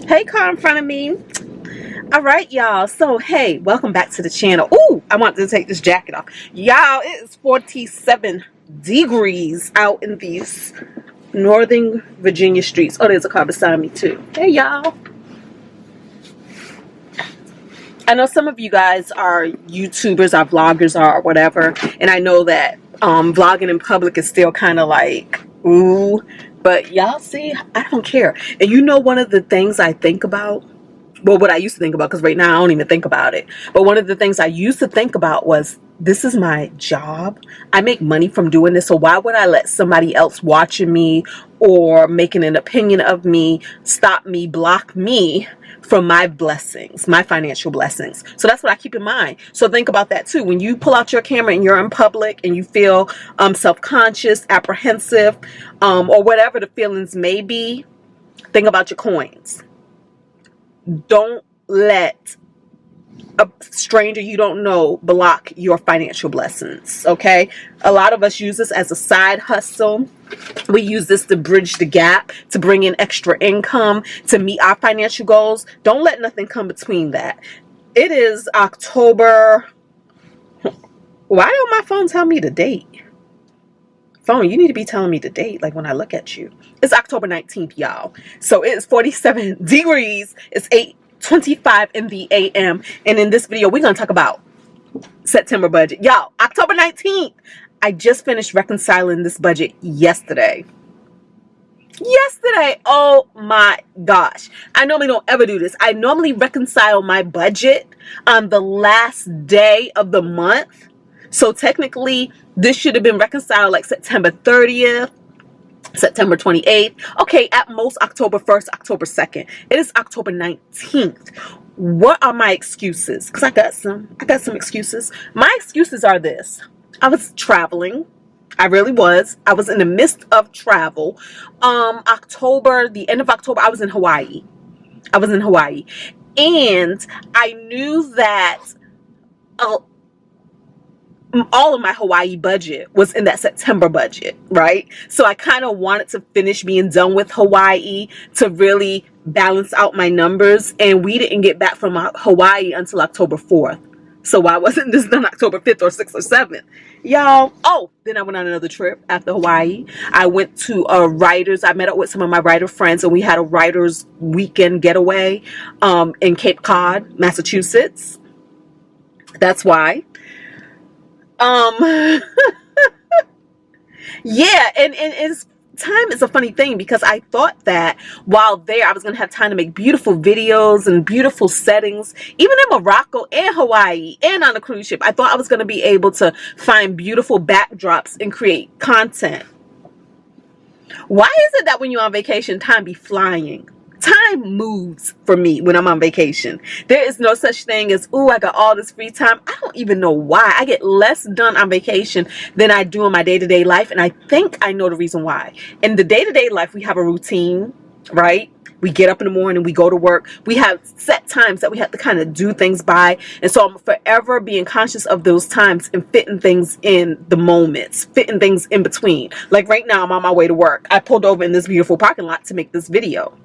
Hey, car in front of me. All right, y'all. So, hey, welcome back to the channel. Ooh, I want to take this jacket off. Y'all, it is 47 degrees out in these Northern Virginia streets. Oh, there's a car beside me, too. Hey, y'all. I know some of you guys are YouTubers, are vloggers, or whatever. And I know that vlogging in public is still kind of like, ooh. But y'all see, I don't care. And you know, one of the things I think about, well, what I used to think about, because right now I don't even think about it, but one of the things I used to think about was, this is my job. I make money from doing this, so why would I let somebody else watching me or making an opinion of me stop me, block me from my blessings, my financial blessings? So that's what I keep in mind. So think about that too. When you pull out your camera and you're in public and you feel self-conscious, apprehensive, or whatever the feelings may be, think about your coins. Don't let a stranger you don't know block your financial blessings. Okay, a lot of us use this as a side hustle. We use this to bridge the gap, to bring in extra income, to meet our financial goals. Don't let nothing come between that. It is October. Why don't my phone tell me the date? Phone, you need to be telling me the date, like when I look at you. It's October 19th, y'all. So it's 47 degrees. It's 8:25 in the AM. And in this video, we're going to talk about September budget. Y'all, October 19th. I just finished reconciling this budget yesterday. Oh my gosh. I normally don't ever do this. I normally reconcile my budget on the last day of the month. So technically, this should have been reconciled like September 30th, September 28th. Okay, at most October 1st, October 2nd. It is October 19th. What are my excuses? Because I got some excuses. My excuses are this. I was traveling. I really was. I was in the midst of travel. The end of October, I was in Hawaii. And I knew that all of my Hawaii budget was in that September budget, right? So I kind of wanted to finish being done with Hawaii to really balance out my numbers. And we didn't get back from Hawaii until October 4th. So why wasn't this done October 5th or 6th or 7th? Y'all, then I went on another trip after Hawaii. I went to I met up with some of my writer friends, and we had a writer's weekend getaway in Cape Cod, Massachusetts. That's why. Yeah, and it's time is a funny thing, because I thought that while there I was going to have time to make beautiful videos and beautiful settings, even in Morocco and Hawaii and on a cruise ship. I thought I was going to be able to find beautiful backdrops and create content. Why is it that when you're on vacation, time be flying? Time moves for me when I'm on vacation. There is no such thing as, ooh, I got all this free time. I don't even know why. I get less done on vacation than I do in my day-to-day life, and I think I know the reason why. In the day-to-day life, we have a routine, right? We get up in the morning, we go to work. We have set times that we have to kind of do things by. And so I'm forever being conscious of those times and fitting things in the moments, fitting things in between. Like right now, I'm on my way to work. I pulled over in this beautiful parking lot to make this video,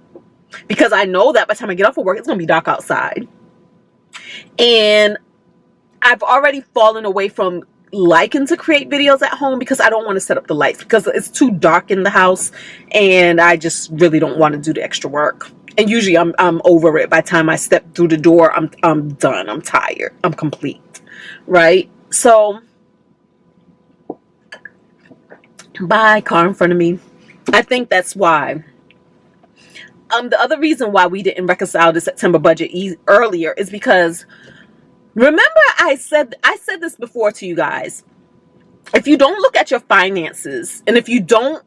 because I know that by the time I get off of work, it's going to be dark outside. And I've already fallen away from liking to create videos at home, because I don't want to set up the lights, because it's too dark in the house, and I just really don't want to do the extra work. And usually I'm over it. By the time I step through the door, I'm done. I'm tired. I'm complete. Right? So, bye, car in front of me. I think that's why. The other reason why we didn't reconcile the September budget earlier is because, remember I said this before to you guys. If you don't look at your finances, and if you don't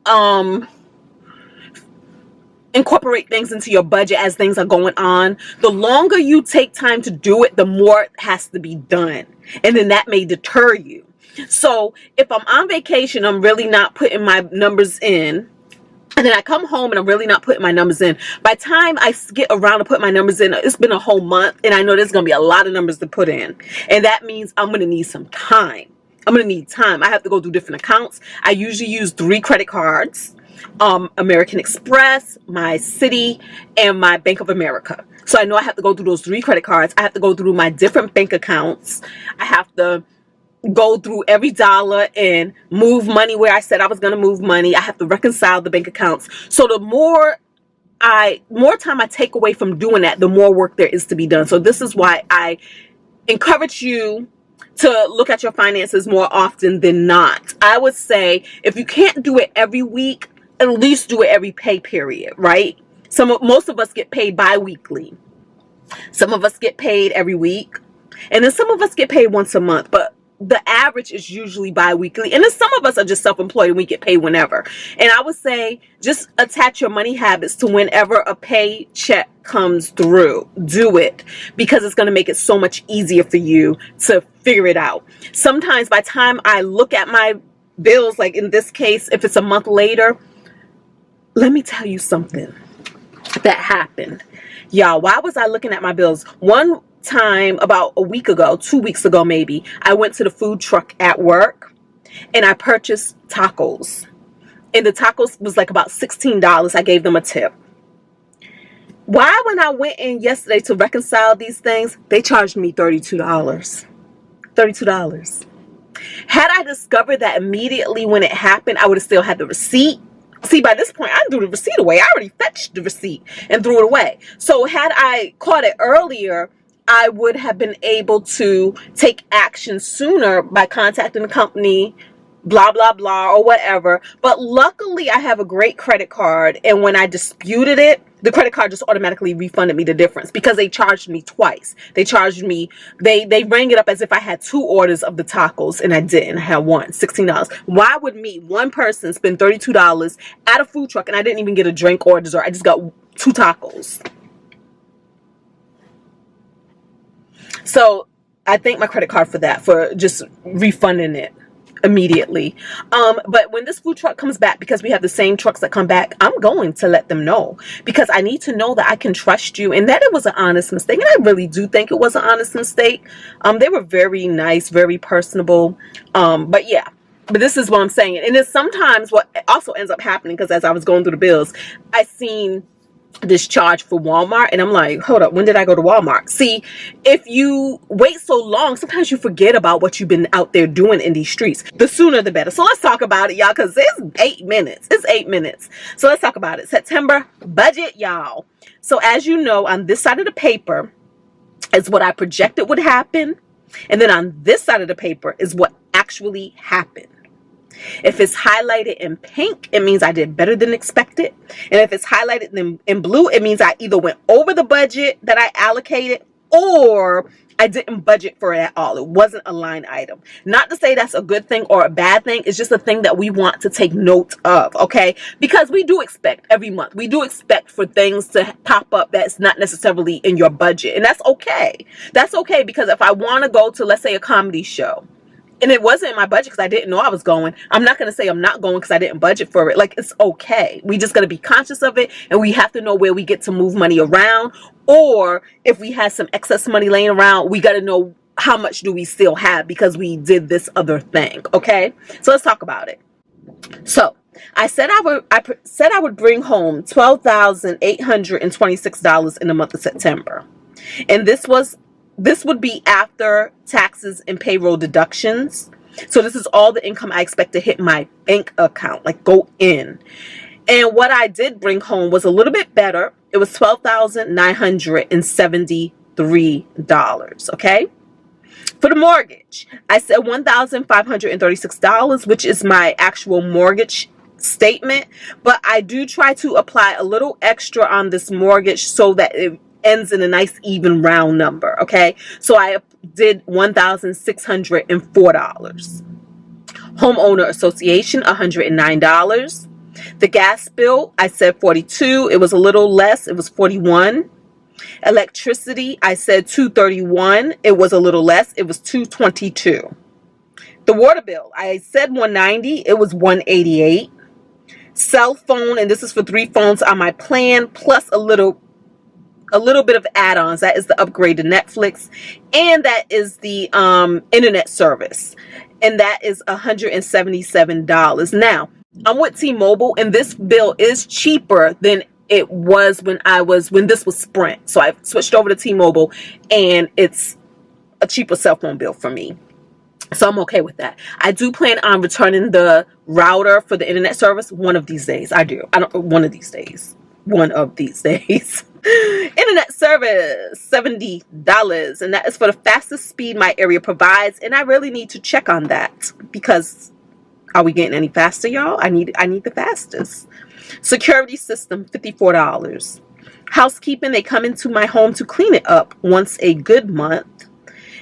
incorporate things into your budget as things are going on, the longer you take time to do it, the more it has to be done. And then that may deter you. So if I'm on vacation, I'm really not putting my numbers in, and then I come home and I'm really not putting my numbers in. By the time I get around to put my numbers in, it's been a whole month, and I know there's going to be a lot of numbers to put in. And that means I'm going to need some time. I'm going to need time. I have to go through different accounts. I usually use 3 credit cards. American Express, my Citi, and my Bank of America. So I know I have to go through those 3 credit cards. I have to go through my different bank accounts. I have to go through every dollar and move money where I said I was going to move money. I have to reconcile the bank accounts. So the more time I take away from doing that, the more work there is to be done. So this is why I encourage you to look at your finances more often than not. I would say if you can't do it every week, at least do it every pay period, right? Most of us get paid bi-weekly. Some of us get paid every week, and then some of us get paid once a month, but the average is usually bi-weekly. And then some of us are just self-employed and we get paid whenever. And I would say just attach your money habits to whenever a paycheck comes through. Do it, because it's going to make it so much easier for you to figure it out. Sometimes by the time I look at my bills, like in this case, if it's a month later, let me tell you something that happened. Y'all, why was I looking at my bills? One time about a week ago, 2 weeks ago maybe, I went to the food truck at work and I purchased tacos. And the tacos was like about $16. I gave them a tip. Why, when I went in yesterday to reconcile these things, they charged me $32. $32. Had I discovered that immediately when it happened, I would have still had the receipt. See, by this point, I threw the receipt away. I already fetched the receipt and threw it away. So had I caught it earlier, I would have been able to take action sooner by contacting the company, blah, blah, blah, or whatever. But luckily, I have a great credit card. And when I disputed it, the credit card just automatically refunded me the difference because they charged me twice. They charged me, they rang it up as if I had 2 orders of the tacos and I didn't. I had one, $16. Why would one person spend $32 at a food truck and I didn't even get a drink or a dessert? I just got 2 tacos. So I thank my credit card for that, for just refunding it immediately. But when this food truck comes back, because we have the same trucks that come back, I'm going to let them know, because I need to know that I can trust you and that it was an honest mistake. And I really do think it was an honest mistake. They were very nice, very personable. But yeah, but this is what I'm saying. And it's sometimes what also ends up happening, because as I was going through the bills, I seen this charge for Walmart and I'm like, hold up, when did I go to Walmart? See, if you wait so long, sometimes you forget about what you've been out there doing in these streets. The sooner the better. So let's talk about it, y'all, because it's 8 minutes. It's 8 minutes. So let's talk about it. September budget, y'all. So as you know, on this side of the paper is what I projected would happen, and then on this side of the paper is what actually happened. If it's highlighted in pink, it means I did better than expected. And if it's highlighted in blue, it means I either went over the budget that I allocated or I didn't budget for it at all. It wasn't a line item. Not to say that's a good thing or a bad thing. It's just a thing that we want to take note of, okay? Because we do expect every month. We do expect for things to pop up that's not necessarily in your budget. And that's okay. That's okay, because if I want to go to, let's say, a comedy show, and it wasn't in my budget because I didn't know I was going, I'm not going to say I'm not going because I didn't budget for it. Like, it's okay. We just got to be conscious of it, and we have to know where we get to move money around. Or if we had some excess money laying around, we got to know how much do we still have because we did this other thing. Okay, so let's talk about it. So I said I would bring home $12,826 in the month of September, and this would be after taxes and payroll deductions. So this is all the income I expect to hit my bank account, like go in. And what I did bring home was a little bit better. It was $12,973, okay? For the mortgage, I said $1,536, which is my actual mortgage statement. But I do try to apply a little extra on this mortgage so that it ends in a nice even round number, okay? So I did $1,604. Homeowner association, $109. The gas bill, I said $42. It was a little less. It was $41. Electricity, I said $231. It was a little less. It was $222. The water bill, I said $190. It was $188. Cell phone, and this is for 3 phones on my plan, plus a little bit of add-ons. That is the upgrade to Netflix, and that is the internet service, and that is $177. Now, I'm with T-Mobile, and this bill is cheaper than it was when this was Sprint. So I switched over to T-Mobile, and it's a cheaper cell phone bill for me. So I'm okay with that. I do plan on returning the router for the internet service one of these days. I do. One of these days. One of these days. Internet service, $70, and that is for the fastest speed my area provides, and I really need to check on that, because are we getting any faster, y'all? I need the fastest. Security system, $54. Housekeeping, they come into my home to clean it up once a good month,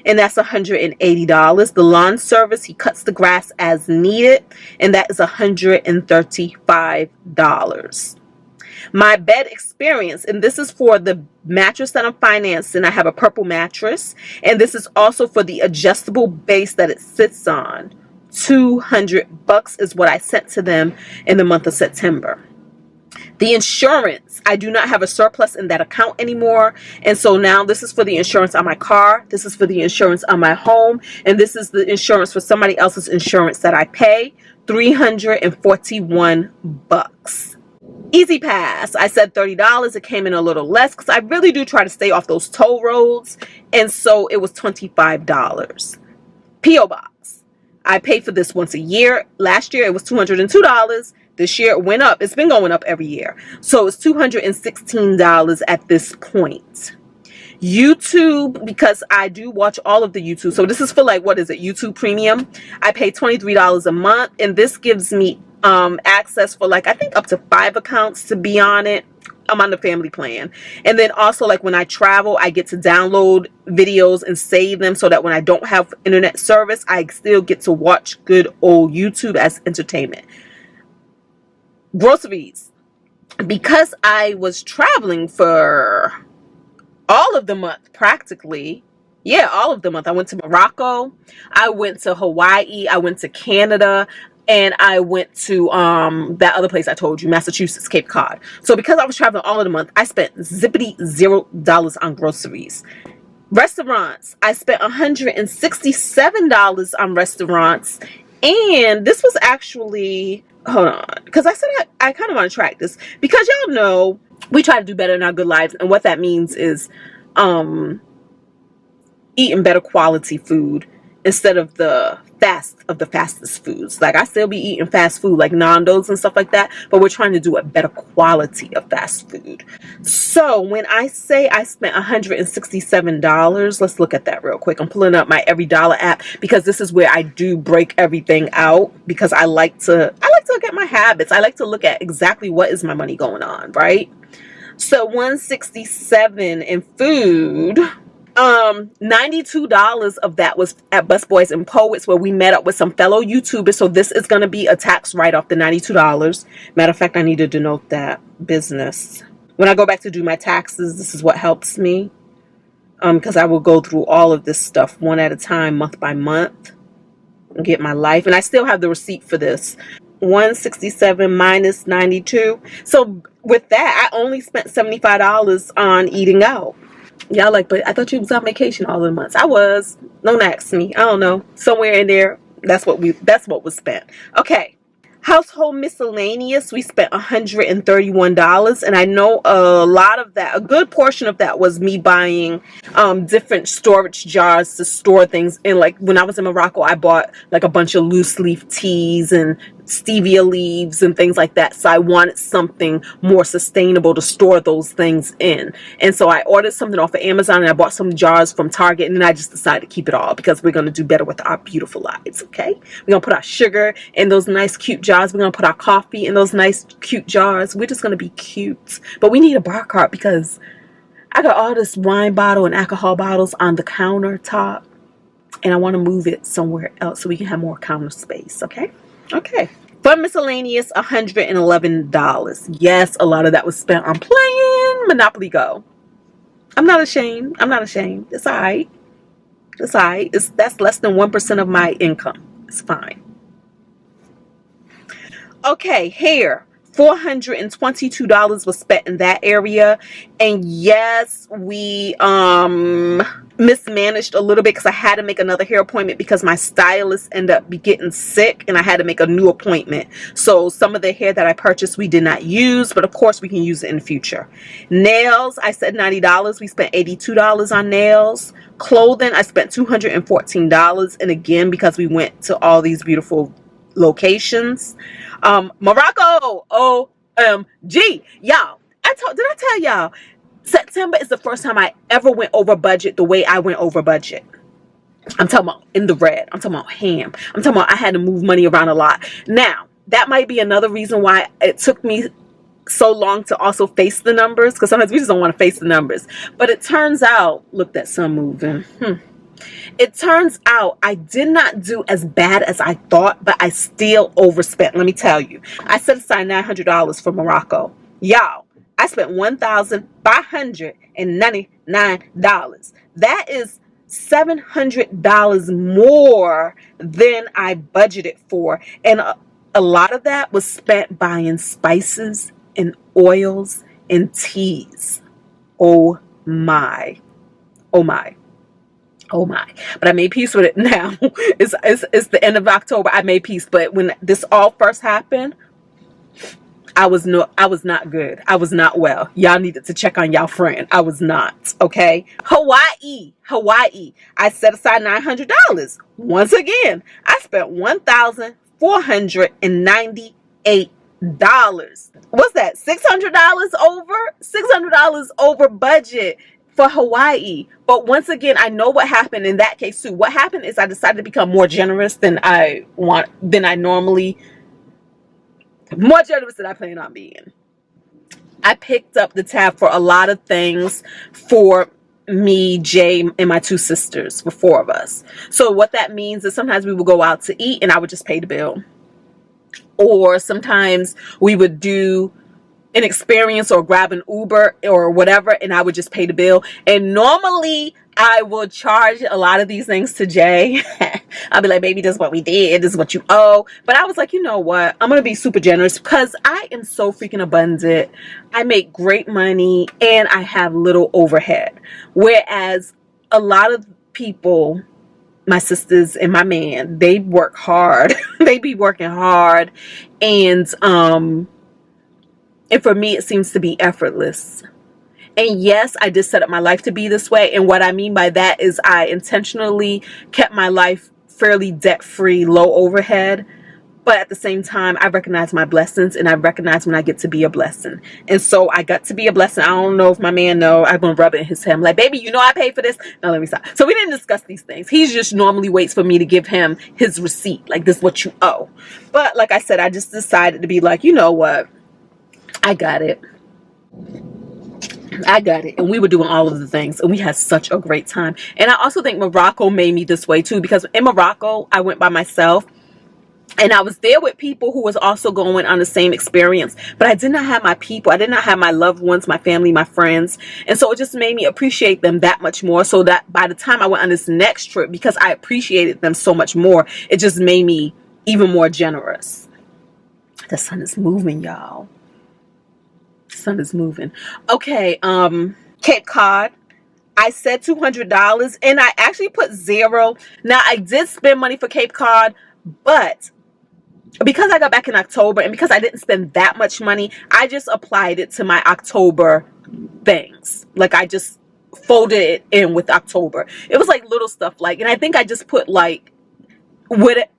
and that's $180. The lawn service, he cuts the grass as needed, and that is $135. My bed experience, and this is for the mattress that I'm financing. I have a purple mattress, and this is also for the adjustable base that it sits on. $200 is what I sent to them in the month of September. The insurance, I do not have a surplus in that account anymore, and so now this is for the insurance on my car, this is for the insurance on my home, and this is the insurance for somebody else's insurance that I pay. $341. Easy Pass, I said $30. It came in a little less because I really do try to stay off those toll roads, and so it was $25. P.O. Box, I pay for this once a year. Last year it was $202. This year it went up. It's been going up every year, so it's $216 at this point. YouTube, because I do watch all of the YouTube, so this is for like, what is it, YouTube Premium. I pay $23 a month, and this gives me access for like, I think up to 5 accounts to be on it. I'm on the family plan, and then also like when I travel, I get to download videos and save them so that when I don't have internet service, I still get to watch good old YouTube as entertainment. Groceries, because I was traveling for all of the month practically. Yeah, all of the month. I went to Morocco, I went to Hawaii, I went to Canada, and I went to that other place I told you, Massachusetts, Cape Cod. So because I was traveling all of the month, I spent zippity $0 on groceries. Restaurants, I spent $167 on restaurants, and this was actually, hold on, because I said I kind of want to track this, because y'all know we try to do better in our good lives, and what that means is eating better quality food instead of the fastest foods. Like, I still be eating fast food like Nando's and stuff like that, but we're trying to do a better quality of fast food. So when I say I spent $167, let's look at that real quick. I'm pulling up my Every Dollar app, because this is where I do break everything out, because I like to look at my habits. I like to look at exactly what is my money going on, right? So $167 in food. $92 of that was at Busboys and Poets, where we met up with some fellow YouTubers. So this is going to be a tax write-off, the $92. Matter of fact, I need to denote that business. When I go back to do my taxes, this is what helps me. Because I will go through all of this stuff one at a time, month by month, and get my life. And I still have the receipt for this. 167 minus 92. So with that, I only spent $75 on eating out. Y'all like, but I thought you was on vacation all the months. I was. Don't ask me. I don't know. Somewhere in there, that's what was spent. Okay. Household miscellaneous, we spent $131, and I know a lot of that, a good portion of that, was me buying different storage jars to store things in. Like when I was in Morocco, I bought like a bunch of loose leaf teas and stevia leaves and things like that, so I wanted something more sustainable to store those things in. And so I ordered something off of Amazon, and I bought some jars from Target, and then I just decided to keep it all, because we're going to do better with our beautiful lives. Okay, we're going to put our sugar in those nice cute jars, we're going to put our coffee in those nice cute jars. We're just going to be cute. But we need a bar cart, because I got all this wine bottle and alcohol bottles on the countertop, and I want to move it somewhere else so we can have more counter space. Okay. For miscellaneous, $111. Yes, a lot of that was spent on playing Monopoly Go. I'm not ashamed. It's all right. That's less than 1% of my income. It's fine. Okay, hair, $422 was spent in that area. And yes, we mismanaged a little bit because I had to make another hair appointment because my stylist ended up getting sick and I had to make a new appointment. So some of the hair that I purchased we did not use, but of course we can use it in the future. Nails, I said $90. We spent $82 on nails. Clothing, I spent $214. And again, because we went to all these beautiful locations. Morocco, OMG, y'all. Did I tell y'all? September is the first time I ever went over budget the way I went over budget. I'm talking about in the red. I'm talking about ham. I'm talking about I had to move money around a lot. Now, that might be another reason why it took me so long to also face the numbers, because sometimes we just don't want to face the numbers. But it turns out, look, that sun moving. It turns out I did not do as bad as I thought, but I still overspent. Let me tell you. I set aside $900 for Morocco. Y'all, I spent $1,599. That is $700 more than I budgeted for. And a lot of that was spent buying spices and oils and teas. Oh my. Oh my. Oh my. But I made peace with it now. It's the end of October. I made peace. But when this all first happened, I was not good. I was not well. Y'all needed to check on y'all friend. I was not. Okay. Hawaii. I set aside $900. Once again, I spent $1,498. What's that? $600 over budget for Hawaii. But once again, I know what happened in that case too. What happened is I decided to become more generous than I plan on being. I picked up the tab for a lot of things for me, Jay, and my two sisters, for 4 of us. So what that means is sometimes we would go out to eat and I would just pay the bill. Or sometimes we would do an experience or grab an Uber or whatever and I would just pay the bill. And normally I would charge a lot of these things to Jay. I'll be like, baby, this is what we did. This is what you owe. But I was like, you know what? I'm going to be super generous because I am so freaking abundant. I make great money and I have little overhead. Whereas a lot of people, my sisters and my man, they work hard. They be working hard. And for me, it seems to be effortless. And yes, I did set up my life to be this way. And what I mean by that is I intentionally kept my life fairly debt-free, low overhead. But at the same time, I recognize my blessings and I recognize when I get to be a blessing. And so I got to be a blessing. I don't know if my man know. I'm going to rub it in his head. I'm like, baby, you know I paid for this. No, let me stop. So we didn't discuss these things. He just normally waits for me to give him his receipt. Like, this is what you owe. But like I said, I just decided to be like, you know what? I got it. And we were doing all of the things and we had such a great time. And I also think Morocco made me this way too, because in Morocco I went by myself and I was there with people who was also going on the same experience, but I did not have my people. I did not have my loved ones, my family, my friends. And so it just made me appreciate them that much more, so that by the time I went on this next trip, because I appreciated them so much more, it just made me even more generous. The sun is moving, y'all. Sun is moving. Okay, Cape Cod. I said $200 and I actually put 0. Now I did spend money for Cape Cod, but because I got back in October and because I didn't spend that much money, I just applied it to my October things. Like I just folded it in with October. It was like little stuff like, and I think I just put like,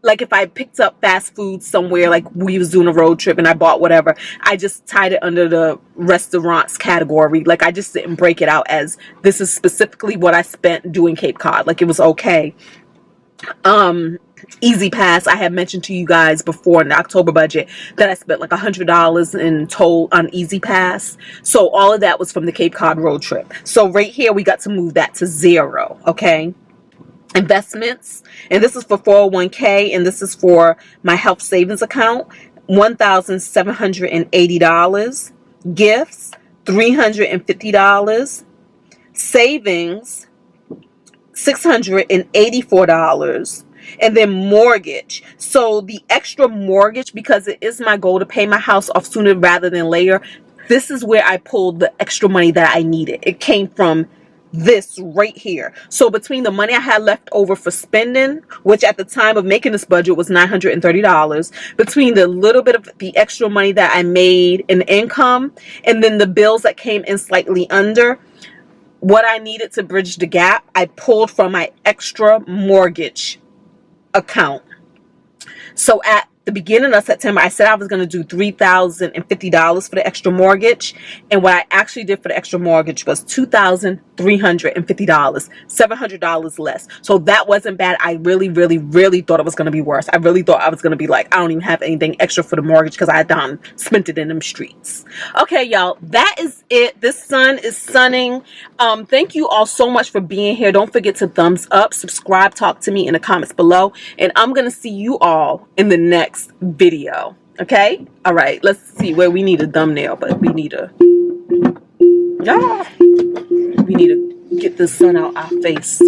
like if I picked up fast food somewhere, like we was doing a road trip and I bought whatever, I just tied it under the restaurants category. Like I just didn't break it out as this is specifically what I spent doing Cape Cod. Like it was okay. Easy Pass, I had mentioned to you guys before in the October budget that I spent like $100 in total on Easy Pass. So all of that was from the Cape Cod road trip. So right here we got to move that to 0. Okay. Investments, and this is for 401k and this is for my health savings account, $1,780. Gifts, $350. Savings, $684. and then mortgage. So the extra mortgage, because it is my goal to pay my house off sooner rather than later, this is where I pulled the extra money that I needed. It came from this right here. So between the money I had left over for spending, which at the time of making this budget was $930, between the little bit of the extra money that I made in income, and then the bills that came in slightly under, what I needed to bridge the gap, I pulled from my extra mortgage account. So at the beginning of September, I said I was going to do $3,050 for the extra mortgage. And what I actually did for the extra mortgage was $2,350, $700 less. So that wasn't bad. I really, really, really thought it was going to be worse. I really thought I was going to be like, I don't even have anything extra for the mortgage because I had done spent it in them streets. Okay, y'all, that is it. This sun is sunning. Thank you all so much for being here. Don't forget to thumbs up, subscribe, talk to me in the comments below. And I'm going to see you all in the next video. Okay, all right, let's see where we need a thumbnail, but we need to get the sun out our face.